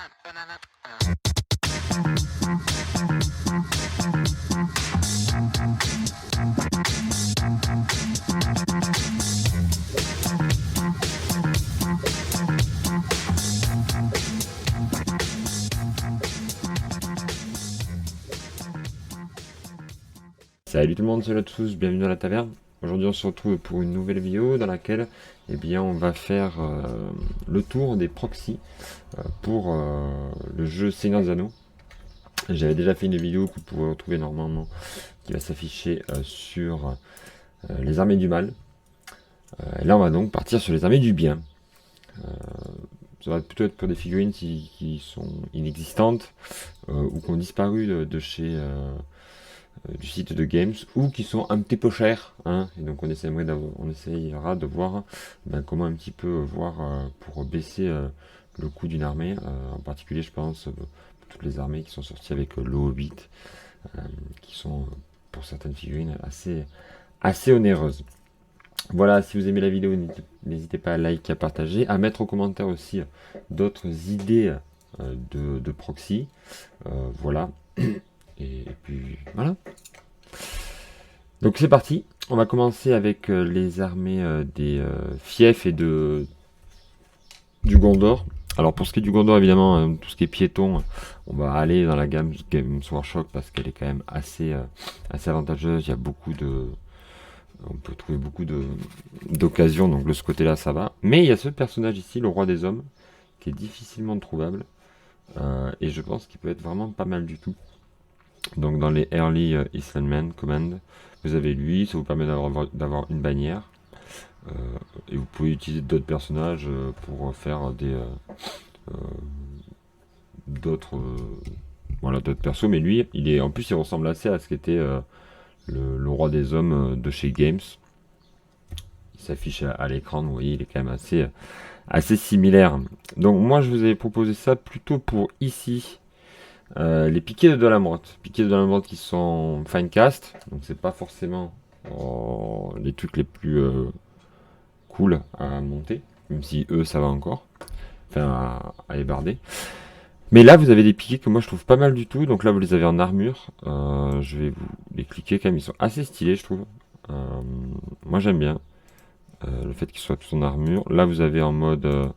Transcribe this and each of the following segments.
Salut tout le monde, salut à tous, bienvenue dans la taverne. Aujourd'hui on se retrouve pour une nouvelle vidéo dans laquelle on va faire le tour des proxys pour le jeu Seigneur des Anneaux. J'avais déjà fait une vidéo que vous pouvez retrouver normalement qui va s'afficher sur les armées du mal. Et là on va donc partir sur les armées du bien. Ça va plutôt être pour des figurines qui sont inexistantes ou qui ont disparu de chez... du site de Games, ou qui sont un petit peu chers, hein, et donc on essayera de voir comment un petit peu voir pour baisser le coût d'une armée, en particulier je pense toutes les armées qui sont sorties avec le Hobbit, qui sont pour certaines figurines assez onéreuses. Voilà, si vous aimez la vidéo, n'hésitez pas à liker, à partager, à mettre en commentaire aussi d'autres idées de proxy. Voilà. Et puis voilà. Donc c'est parti. On va commencer avec les armées des fiefs et du Gondor. Alors pour ce qui est du Gondor, évidemment, tout ce qui est piéton, on va aller dans la gamme Games Workshop parce qu'elle est quand même assez avantageuse. Il y a on peut trouver beaucoup d'occasions, donc de ce côté-là ça va. Mais il y a ce personnage ici, le roi des hommes, qui est difficilement trouvable. Et je pense qu'il peut être vraiment pas mal du tout. Donc dans les Early Icelandman Command, vous avez lui, ça vous permet d'avoir une bannière. Et vous pouvez utiliser d'autres personnages pour faire d'autres persos. Mais lui, en plus il ressemble assez à ce qu'était le roi des hommes de chez Games. Il s'affiche à l'écran, vous voyez, il est quand même assez similaire. Donc moi je vous avais proposé ça plutôt pour ici. Les piquets de Dolamroth. Piquets de Dolamroth qui sont fine cast, donc c'est pas forcément les trucs les plus cool à monter, même si eux ça va encore, enfin à ébarder. Mais là vous avez des piquets que moi je trouve pas mal du tout, donc là vous les avez en armure. Je vais vous les cliquer quand même, ils sont assez stylés je trouve. Moi j'aime bien le fait qu'ils soient tous en armure. Là vous avez en mode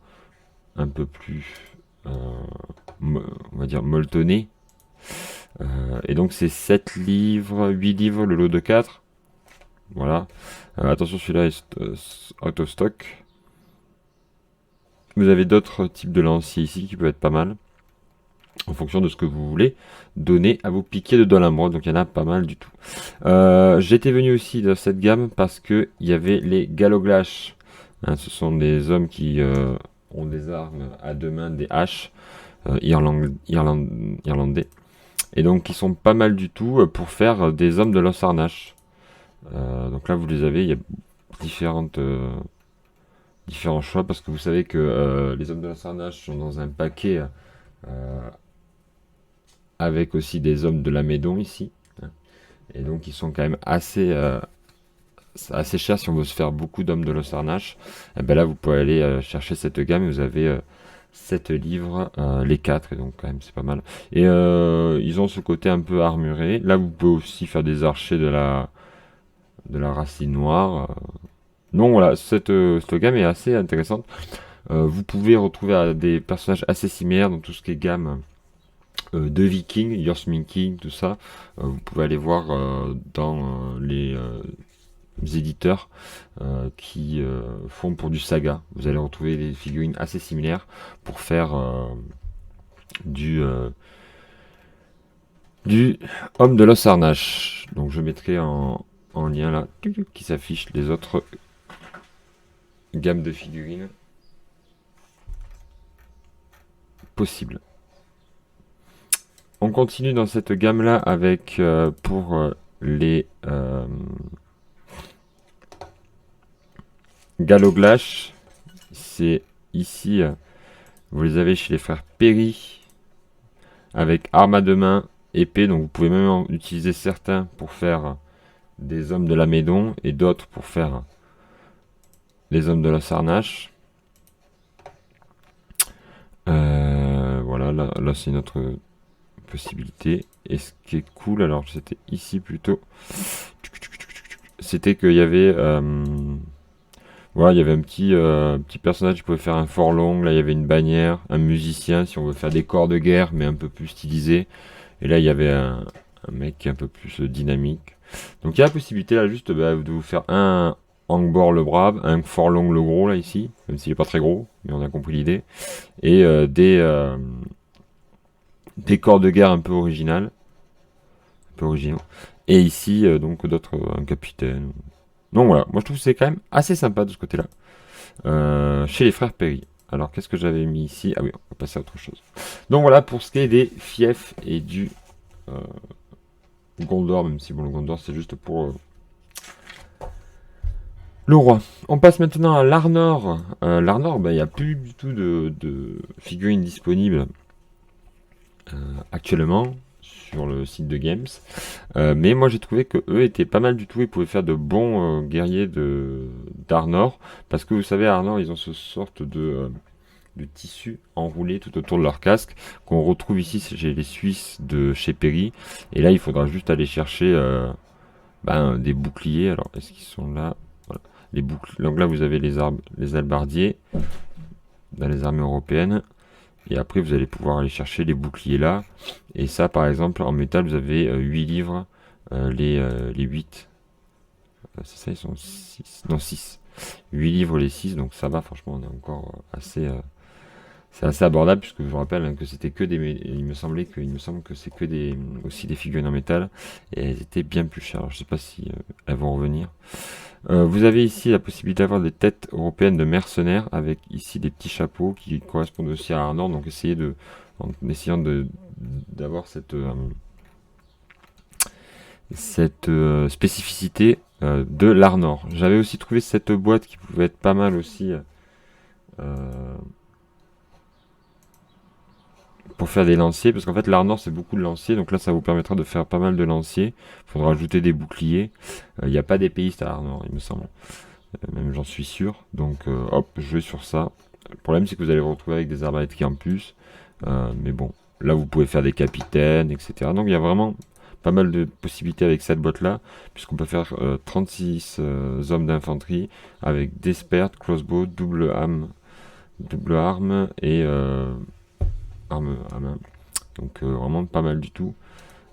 un peu plus on va dire molletonné. Et donc c'est 7 livres, 8 livres, le lot de 4. Voilà. Attention, celui-là est out of stock. Vous avez d'autres types de lanciers ici qui peuvent être pas mal, en fonction de ce que vous voulez donner à vos piquets de Dolamroth. Donc il y en a pas mal du tout. J'étais venu aussi dans cette gamme parce que il y avait les Galoglash. Hein, ce sont des hommes qui ont des armes à deux mains, des haches irlandais. Et donc ils sont pas mal du tout pour faire des hommes de l'Osarnash. Donc là vous les avez, il y a différents choix, parce que vous savez que les hommes de l'Osarnash sont dans un paquet avec aussi des hommes de la Médon ici. Et donc ils sont quand même assez chers si on veut se faire beaucoup d'hommes de l'Osarnash. Et ben là vous pouvez aller chercher cette gamme et vous avez 7 livres, les 4, et donc quand même c'est pas mal. Et ils ont ce côté un peu armuré. Là vous pouvez aussi faire des archers de la racine noire. Donc voilà, cette gamme est assez intéressante. Vous pouvez retrouver des personnages assez similaires dans tout ce qui est gamme de Vikings, Yorsminking, tout ça. Vous pouvez aller voir dans les éditeurs qui font pour du saga. Vous allez retrouver des figurines assez similaires pour faire du homme de l'Osarnash. Donc je mettrai en lien là qui s'affiche les autres gammes de figurines possibles. On continue dans cette gamme là avec pour les Galoglash. C'est ici, vous les avez chez les frères Perry avec arme à deux mains, épée. Donc vous pouvez même en utiliser certains pour faire des hommes de la Médon et d'autres pour faire les hommes de l'Osarnash. Voilà, là c'est une autre possibilité. Et ce qui est cool, alors c'était ici plutôt, c'était qu'il y avait voilà, il y avait un petit personnage qui pouvait faire un fort long. Là, il y avait une bannière, un musicien, si on veut faire des corps de guerre, mais un peu plus stylisé. Et là, il y avait un mec qui est un peu plus dynamique. Donc, il y a la possibilité, là, juste de vous faire un Angbor le brave, un fort long le gros, là, ici. Même s'il n'est pas très gros, mais on a compris l'idée. Et des corps de guerre un peu originaux. Et ici, donc, d'autres, un capitaine. Donc voilà, moi je trouve que c'est quand même assez sympa de ce côté-là. Chez les frères Perry. Alors qu'est-ce que j'avais mis ici? Ah oui, on va passer à autre chose. Donc voilà pour ce qui est des fiefs et du Gondor, même si bon le Gondor c'est juste pour le roi. On passe maintenant à l'Arnor. L'Arnor, il n'y a plus du tout de figurines disponibles actuellement sur le site de Games. Mais moi j'ai trouvé que eux étaient pas mal du tout. Ils pouvaient faire de bons guerriers d'Arnor. Parce que vous savez, Arnor, ils ont ce sorte de tissu enroulé tout autour de leur casque qu'on retrouve ici chez les Suisses de chez Perry. Et là, il faudra juste aller chercher des boucliers. Alors, est-ce qu'ils sont là? Voilà. Les boucliers. Donc là, vous avez les albardiers dans les armées européennes. Et après, vous allez pouvoir aller chercher les boucliers là. Et ça, par exemple, en métal, vous avez 8 livres. Les 8. C'est ça, ils sont 6. Non, 6. 8 livres les 6. Donc ça va, franchement, on est encore assez... c'est assez abordable, puisque je vous rappelle que c'était que des... Il me semble que c'est que aussi des figurines en métal. Et elles étaient bien plus chères. Alors, je sais pas si elles vont revenir. Vous avez ici la possibilité d'avoir des têtes européennes de mercenaires avec ici des petits chapeaux qui correspondent aussi à Arnor. Donc en essayant d'avoir cette spécificité de l'Arnor. J'avais aussi trouvé cette boîte qui pouvait être pas mal aussi pour faire des lanciers, parce qu'en fait l'Arnor c'est beaucoup de lanciers, donc là ça vous permettra de faire pas mal de lanciers. Il faudra ajouter des boucliers. Il n'y a pas d'épéiste à Arnor, il me semble. Même j'en suis sûr. Donc hop, je vais sur ça. Le problème c'est que vous allez vous retrouver avec des arbalètes campus. Mais bon, là vous pouvez faire des capitaines, etc. Donc il y a vraiment pas mal de possibilités avec cette boîte là, puisqu'on peut faire 36 hommes d'infanterie avec Despert, crossbow, double arme et arme à main. Donc vraiment pas mal du tout.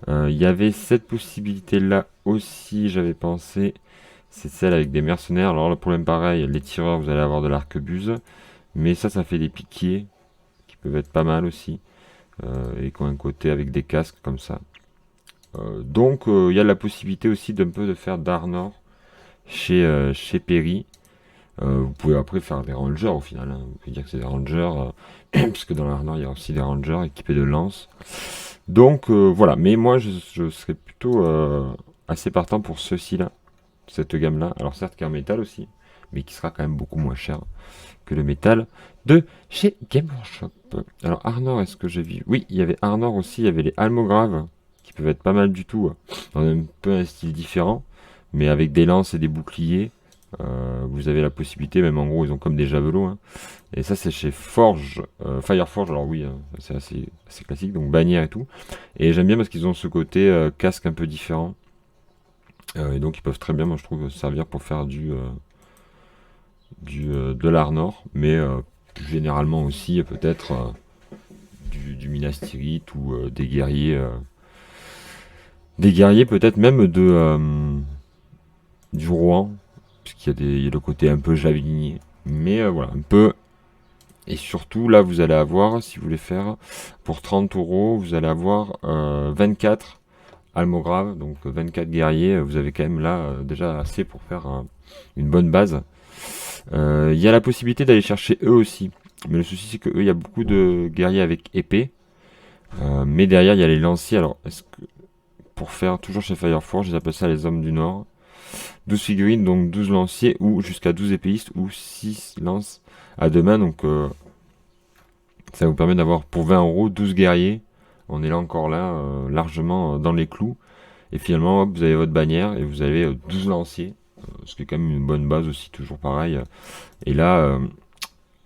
Il y avait cette possibilité là aussi, j'avais pensé. C'est celle avec des mercenaires. Alors le problème pareil, les tireurs, vous allez avoir de l'arquebuse. Mais ça fait des piquiers qui peuvent être pas mal aussi. Et qui ont un côté avec des casques comme ça. Donc il y a la possibilité aussi d'un peu de faire d'Arnor chez Perry. Vous pouvez après faire des rangers au final. Hein. Vous pouvez dire que c'est des rangers. Puisque dans l'Arnor il y a aussi des rangers équipés de lances. Donc voilà. Mais moi je serais plutôt assez partant pour ceci là. Cette gamme là. Alors certes qui est en métal aussi. Mais qui sera quand même beaucoup moins cher que le métal de chez Game Workshop. Alors Arnor, est-ce que j'ai vu? Oui, il y avait Arnor aussi, il y avait les Almograves, qui peuvent être pas mal du tout, dans un peu un style différent, mais avec des lances et des boucliers. Vous avez la possibilité, même en gros, ils ont comme des javelots. Hein. Et ça, c'est chez Forge, Fireforge, alors oui, c'est assez classique, donc bannière et tout. Et j'aime bien parce qu'ils ont ce côté casque un peu différent. Et donc, ils peuvent très bien, moi je trouve, servir pour faire de l'Arnor, mais plus généralement aussi peut-être du Minas Tirith ou des guerriers peut-être même du Rohan, puisqu'il y a le côté un peu javelinier, mais voilà, un peu. Et surtout là vous allez avoir, si vous voulez faire pour 30€, vous allez avoir 24 almograves, donc 24 guerriers. Vous avez quand même là déjà assez pour faire une bonne base. Il y a la possibilité d'aller chercher eux aussi. Mais le souci c'est que eux, il y a beaucoup de guerriers avec épée. Mais derrière il y a les lanciers. Alors est-ce que pour faire toujours chez Fireforge, ils appellent ça les hommes du Nord. 12 figurines, donc 12 lanciers ou jusqu'à 12 épéistes ou 6 lances à deux mains. Donc ça vous permet d'avoir pour 20€, 12 guerriers. On est là encore là, largement dans les clous. Et finalement, hop, vous avez votre bannière et vous avez 12 lanciers. Ce qui est quand même une bonne base aussi, toujours pareil. Et là,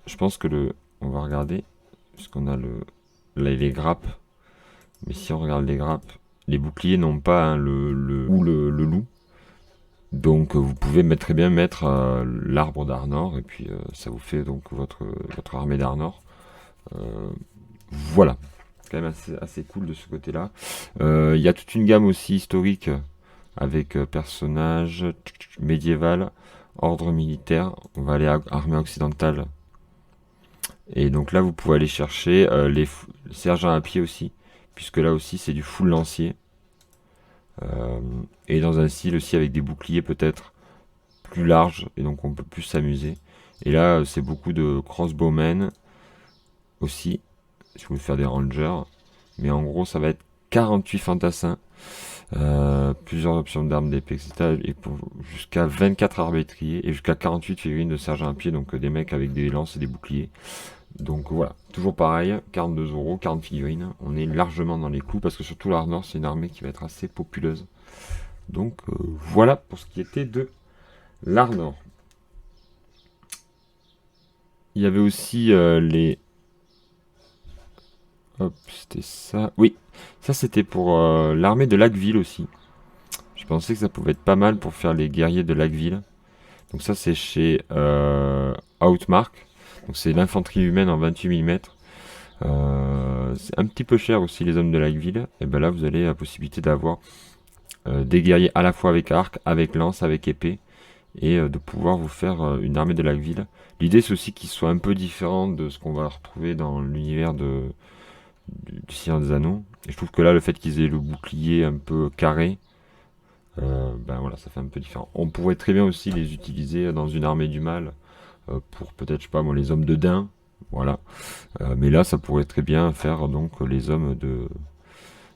je pense que on va regarder, puisqu'on a les grappes. Mais si on regarde les grappes, les boucliers n'ont pas hein, le loup. Donc vous pouvez très bien mettre l'arbre d'Arnor et puis ça vous fait donc votre armée d'Arnor. Voilà, c'est quand même assez cool de ce côté-là. Il y a toute une gamme aussi historique avec personnages médiéval, ordre militaire. On va aller à armée occidentale. Et donc là vous pouvez aller chercher les sergents à pied aussi, puisque là aussi c'est du full lancier. Et dans un style aussi avec des boucliers peut-être plus larges, et donc on peut plus s'amuser. Et là c'est beaucoup de crossbowmen aussi, si vous voulez faire des rangers. Mais en gros ça va être 48 fantassins, plusieurs options d'armes d'épée, etc. Et jusqu'à 24 arbitriers et jusqu'à 48 figurines de sergents à pied, donc des mecs avec des lances et des boucliers. Donc voilà, toujours pareil, 42 euros, 40 figurines. On est largement dans les clous parce que surtout l'Arnor, c'est une armée qui va être assez populeuse. Donc voilà pour ce qui était de l'Arnor. Il y avait aussi les... Hop, c'était ça. Oui, ça c'était pour l'armée de Laqueville aussi. Je pensais que ça pouvait être pas mal pour faire les guerriers de Laqueville. Donc ça c'est chez Outmark. Donc c'est l'infanterie humaine en 28 mm. C'est un petit peu cher aussi les hommes de Laqueville. Et ben là vous avez la possibilité d'avoir des guerriers à la fois avec arc, avec lance, avec épée. Et de pouvoir vous faire une armée de Laqueville. L'idée c'est aussi qu'ils soient un peu différents de ce qu'on va retrouver dans l'univers du Seigneur des Anneaux. Et je trouve que là le fait qu'ils aient le bouclier un peu carré, ben voilà, ça fait un peu différent. On pourrait très bien aussi les utiliser dans une armée du mal pour peut-être, je sais pas moi, les hommes de Dain, voilà. Mais là, ça pourrait très bien faire donc les hommes de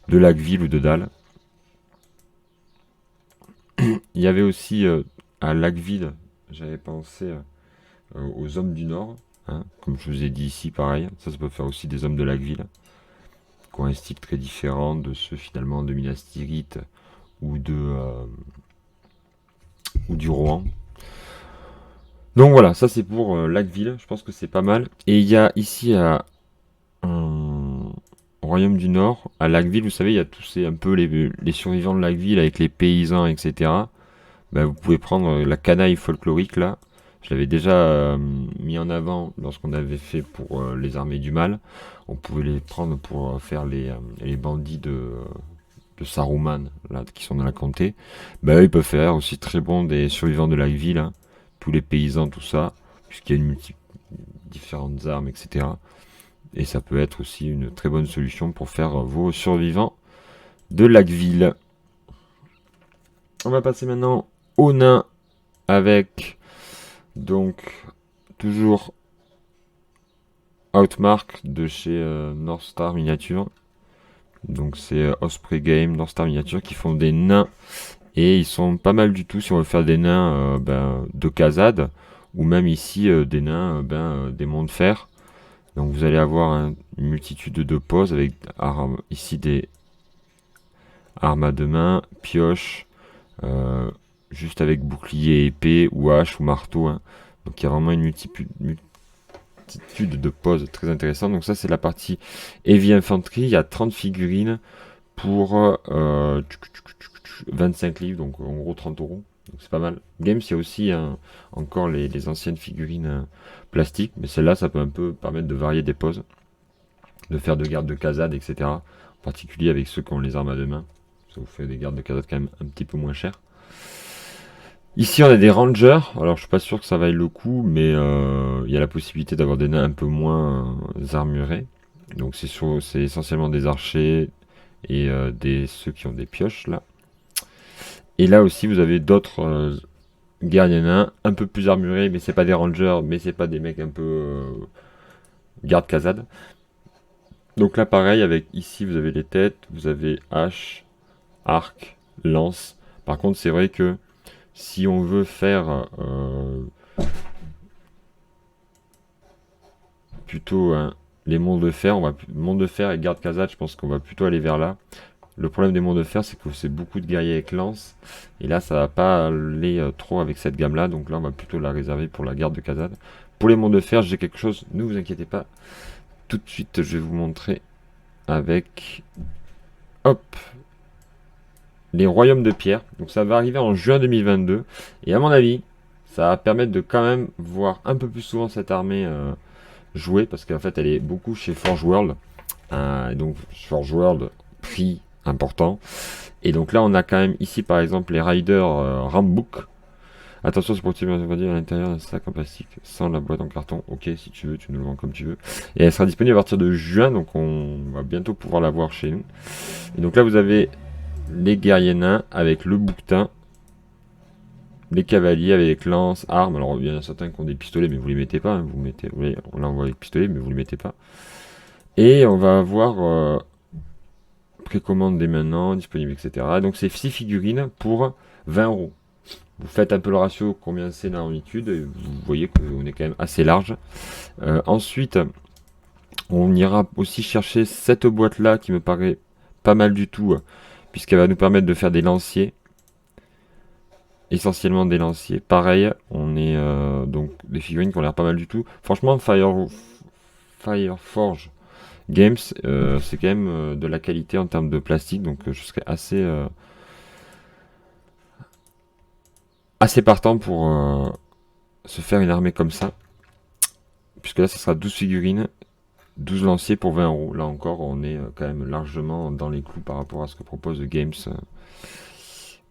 Laqueville ou de Dal. Il y avait aussi à Laqueville, j'avais pensé aux hommes du Nord, hein, comme je vous ai dit ici, pareil. Ça peut faire aussi des hommes de Laqueville, qui ont un style très différent de ceux finalement de Minas Tirith ou du Rohan. Donc voilà, ça c'est pour Laqueville, je pense que c'est pas mal. Et il y a ici au Royaume du Nord, à Laqueville, vous savez, il y a tous un peu les survivants de Laqueville avec les paysans, etc. Ben, vous pouvez prendre la canaille folklorique là. Je l'avais déjà mis en avant lorsqu'on avait fait pour les armées du mal. On pouvait les prendre pour faire les bandits de Saruman là, qui sont dans la comté. Ben, eux, ils peuvent faire aussi très bon des survivants de Laqueville, hein. Tous les paysans, tout ça, puisqu'il y a différentes armes, etc. Et ça peut être aussi une très bonne solution pour faire vos survivants de Laqueville. On va passer maintenant aux nains avec donc toujours Outmark de chez North Star Miniature. Donc c'est Osprey Game, North Star Miniature qui font des nains. Et ils sont pas mal du tout si on veut faire des nains de Khazad. Ou même ici des nains des monts de fer. Donc vous allez avoir une multitude de poses avec ici des armes à deux mains, pioches, juste avec bouclier, épée ou hache ou marteau. Hein. Donc il y a vraiment une multitude de poses très intéressantes. Donc ça c'est la partie Heavy Infantry. Il y a 30 figurines pour 25 livres, donc en gros 30 euros. Donc c'est pas mal. Games, il y a aussi encore les anciennes figurines plastiques, mais celle-là, ça peut un peu permettre de varier des poses, de faire de gardes de Khazad, etc. En particulier avec ceux qui ont les armes à deux mains. Ça vous fait des gardes de Khazad quand même un petit peu moins chers. Ici, on a des rangers. Alors, je suis pas sûr que ça vaille le coup, mais il y a la possibilité d'avoir des nains un peu moins armurés. Donc c'est essentiellement des archers et ceux qui ont des pioches là. Et là aussi, vous avez d'autres guerriers nains, un peu plus armurés, mais c'est pas des rangers, mais c'est pas des mecs un peu garde Khazad. Donc là, pareil, avec ici, vous avez les têtes, vous avez hache, arc, lance. Par contre, c'est vrai que si on veut faire plutôt les monts de fer, monts de fer et garde Khazad, je pense qu'on va plutôt aller vers là. Le problème des monts de fer, c'est que c'est beaucoup de guerriers avec lance. Et là, ça va pas aller trop avec cette gamme-là. Donc là, on va plutôt la réserver pour la garde de Khazad. Pour les monts de fer, j'ai quelque chose. Ne vous inquiétez pas. Tout de suite, je vais vous montrer avec, hop, les royaumes de pierre. Donc ça va arriver en juin 2022. Et à mon avis, ça va permettre de quand même voir un peu plus souvent cette armée jouer, parce qu'en fait elle est beaucoup chez Forge World. Donc Forge World, prix important. Et donc là on a quand même ici par exemple les Riders Rambook. Attention, c'est pour tirer à l'intérieur d'un sac en plastique sans la boîte en carton. Ok, si tu veux, tu nous le vends comme tu veux. Et elle sera disponible à partir de juin, donc on va bientôt pouvoir la voir chez nous. Et donc là vous avez les guerriers nains avec le bouquetin, les cavaliers avec lance, armes. Alors il y en a certains qui ont des pistolets, mais vous les mettez pas. Hein. Vous mettez, vous voyez, on l'envoie avec pistolet, mais vous les mettez pas. Et on va avoir précommande dès maintenant, disponible, etc. Donc c'est 6 figurines pour 20 euros. Vous faites un peu le ratio combien c'est dans l'unitude, et vous voyez qu'on est quand même assez large. Ensuite, on ira aussi chercher cette boîte là qui me paraît pas mal du tout, puisqu'elle va nous permettre de faire des lanciers. Essentiellement des lanciers. Pareil, on est donc des figurines qui ont l'air pas mal du tout. Franchement, Fireforge Games, c'est quand même de la qualité en termes de plastique, donc je serais assez partant pour se faire une armée comme ça. Puisque là, ça sera 12 figurines, 12 lanciers pour 20 euros. Là encore, on est quand même largement dans les clous par rapport à ce que propose Games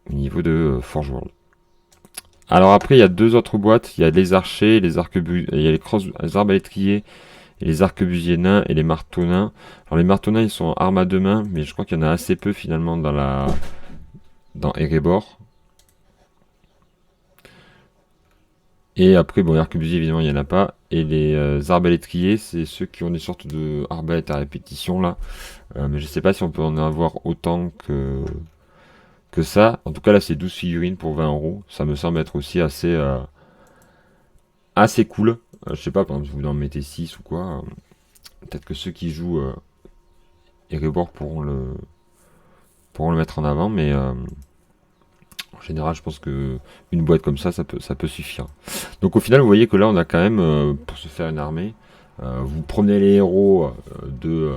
au niveau de Forge World. Alors après, il y a deux autres boîtes. Il y a les archers, il y a les arbalétriers, et les arquebusiers nains et les marteaux nains. Alors les marteaux nains, ils sont en armes à deux mains, mais je crois qu'il y en a assez peu finalement dans Erebor. Et après, bon, les arquebusiers, évidemment, il n'y en a pas. Et les arbalétriers, c'est ceux qui ont des sortes de arbalètes à répétition là. Mais je sais pas si on peut en avoir autant que ça. En tout cas, là, c'est 12 figurines pour 20 euros. Ça me semble être aussi assez cool. Je sais pas, par exemple, si vous en mettez 6 ou quoi. Peut-être que ceux qui jouent Erebor pourront le mettre en avant, mais en général, je pense que une boîte comme ça peut suffire. Donc au final, vous voyez que là, on a quand même, pour se faire une armée, vous prenez les héros de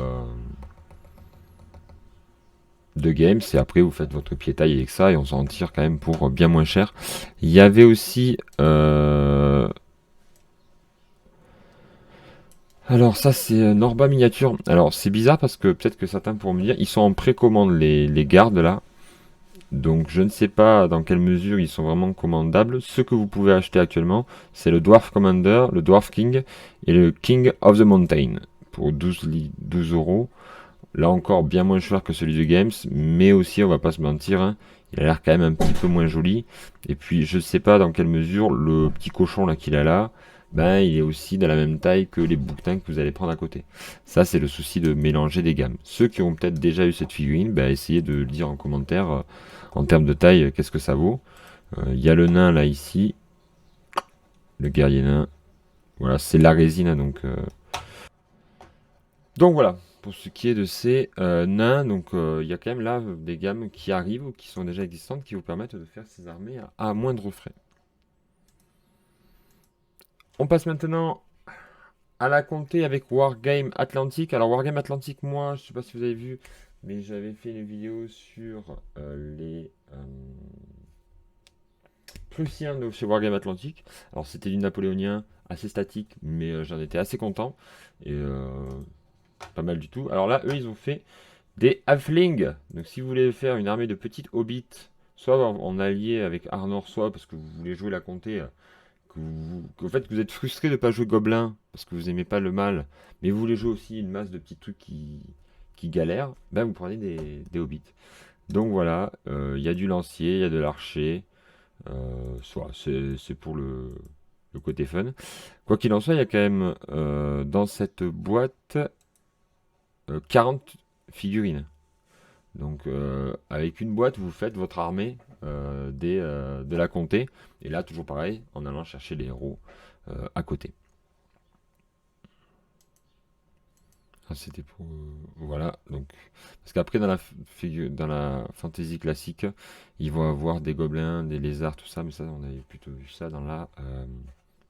Games, et après vous faites votre pied-taille avec ça, et on s'en tire quand même pour bien moins cher. Il y avait aussi... alors ça c'est Norba miniature. Alors c'est bizarre parce que peut-être que certains pourront me dire, ils sont en précommande les gardes là. Donc je ne sais pas dans quelle mesure ils sont vraiment commandables. Ce que vous pouvez acheter actuellement, c'est le Dwarf Commander, le Dwarf King et le King of the Mountain pour 12 euros. Là encore bien moins cher que celui de Games, mais aussi on va pas se mentir, hein, il a l'air quand même un petit peu moins joli. Et puis je ne sais pas dans quelle mesure le petit cochon là qu'il a là, ben il est aussi de la même taille que les bouquetins que vous allez prendre à côté. Ça c'est le souci de mélanger des gammes. Ceux qui ont peut-être déjà eu cette figurine, ben essayez de le dire en commentaire en termes de taille qu'est-ce que ça vaut. Il y a le nain là ici, le guerrier nain. Voilà, c'est la résine hein, donc voilà. Pour ce qui est de ces nains, donc il y a quand même là des gammes qui arrivent ou qui sont déjà existantes qui vous permettent de faire ces armées à moindre frais. On passe maintenant à la comté avec Wargame Atlantique. Alors Wargame Atlantique, moi, je sais pas si vous avez vu, mais j'avais fait une vidéo sur les Prussiens de chez Wargame Atlantique. Alors c'était du napoléonien assez statique, mais j'en étais assez content. Et pas mal du tout. Alors là, eux, ils ont fait des halflings. Donc si vous voulez faire une armée de petites hobbits, soit en allié avec Arnor, soit parce que vous voulez jouer la comté, qu'en fait vous êtes frustré de ne pas jouer gobelin parce que vous aimez pas le mal, mais vous voulez jouer aussi une masse de petits trucs qui galèrent, ben vous prenez des hobbits. Donc voilà, il y a du lancier, il y a de l'archer, soit c'est pour le côté fun. Quoi qu'il en soit, il y a quand même dans cette boîte 40 figurines. Donc avec une boîte, vous faites votre armée de la comté. Et là, toujours pareil, en allant chercher les héros à côté. Ah, c'était pour... voilà. Donc, parce qu'après, dans la fantasy classique, ils vont avoir des gobelins, des lézards, tout ça. Mais ça, on avait plutôt vu ça dans la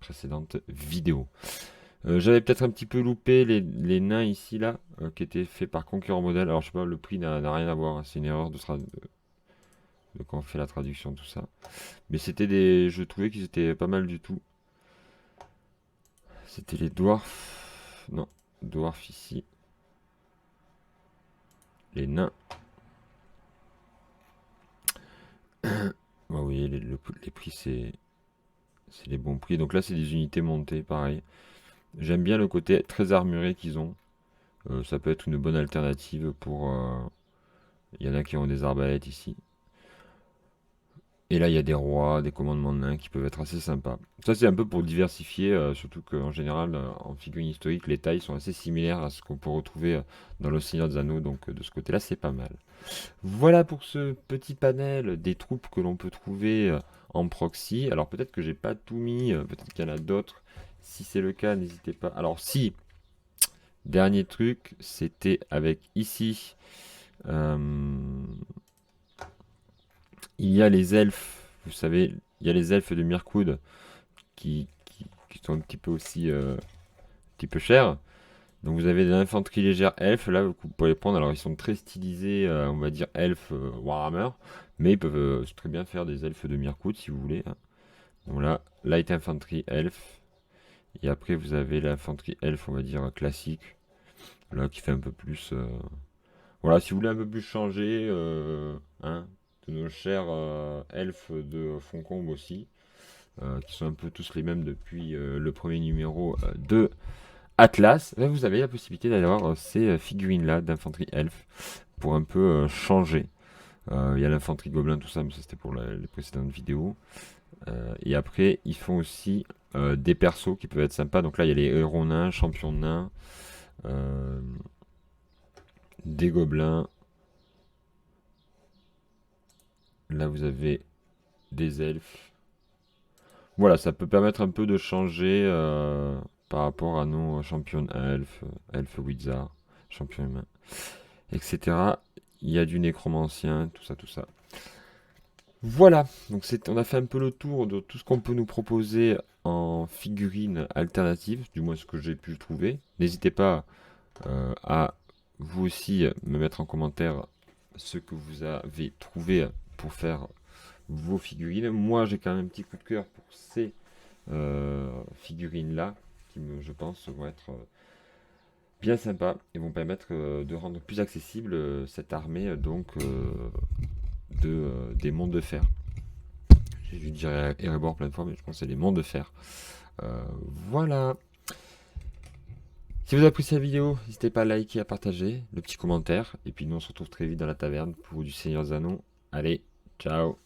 précédente vidéo. J'avais peut-être un petit peu loupé les nains ici, là, qui étaient faits par Conqueror Model. Alors, je sais pas, le prix n'a rien à voir, hein. C'est une erreur de quand on fait la traduction, tout ça. Mais c'était des. Je trouvais qu'ils étaient pas mal du tout. C'était les dwarfs. Non, dwarfs ici. Les nains. Vous voyez, les prix, c'est les bons prix. Donc là, c'est des unités montées, pareil. J'aime bien le côté très armuré qu'ils ont. Ça peut être une bonne alternative pour. Il y en a qui ont des arbalètes ici. Et là, il y a des rois, des commandements de nains qui peuvent être assez sympas. Ça, c'est un peu pour diversifier, surtout qu'en général, en figurine historique, les tailles sont assez similaires à ce qu'on peut retrouver dans le Seigneur des Anneaux. Donc, de ce côté-là, c'est pas mal. Voilà pour ce petit panel des troupes que l'on peut trouver en proxy. Alors, peut-être que j'ai pas tout mis, peut-être qu'il y en a d'autres. Si c'est le cas, n'hésitez pas. Alors, si, dernier truc, c'était avec ici. euh, il y a les elfes, vous savez, il y a les elfes de Mirkwood qui sont un petit peu aussi un petit peu chers. Donc vous avez de l'infanterie légère elfe, là vous pouvez les prendre. Alors ils sont très stylisés, on va dire elfes Warhammer, mais ils peuvent très bien faire des elfes de Mirkwood si vous voulez, hein. Donc là, light infantry elfe. Et après vous avez l'infanterie elfe, on va dire classique, là qui fait un peu plus. Voilà, si vous voulez un peu plus changer, hein, de nos chers elfes de Foncombe aussi, qui sont un peu tous les mêmes depuis le premier numéro de Atlas, là, vous avez la possibilité d'avoir ces figurines-là d'infanterie elfe pour un peu changer. Il y a l'infanterie gobelin, tout ça, mais ça c'était pour les précédentes vidéos. Et après, ils font aussi des persos qui peuvent être sympas. Donc là, il y a les héros nains, champions nains, euh, des gobelins. Là, vous avez des elfes. Voilà, ça peut permettre un peu de changer par rapport à nos champions elfes, elfes wizard, champions humains, etc. Il y a du nécromancien, tout ça, tout ça. Voilà, donc on a fait un peu le tour de tout ce qu'on peut nous proposer en figurines alternatives, du moins ce que j'ai pu trouver. N'hésitez pas à vous aussi me mettre en commentaire ce que vous avez trouvé pour faire vos figurines. Moi, j'ai quand même un petit coup de cœur pour ces figurines-là, qui, je pense, vont être bien sympas et vont permettre de rendre plus accessible cette armée des mondes de fer. J'ai dû dire Erebor plein de fois, mais je pense que c'est les mondes de fer. Voilà. Si vous avez apprécié la vidéo, n'hésitez pas à liker, à partager, le petit commentaire. Et puis nous, on se retrouve très vite dans la taverne pour du Seigneur des Anneaux. Allez, ciao.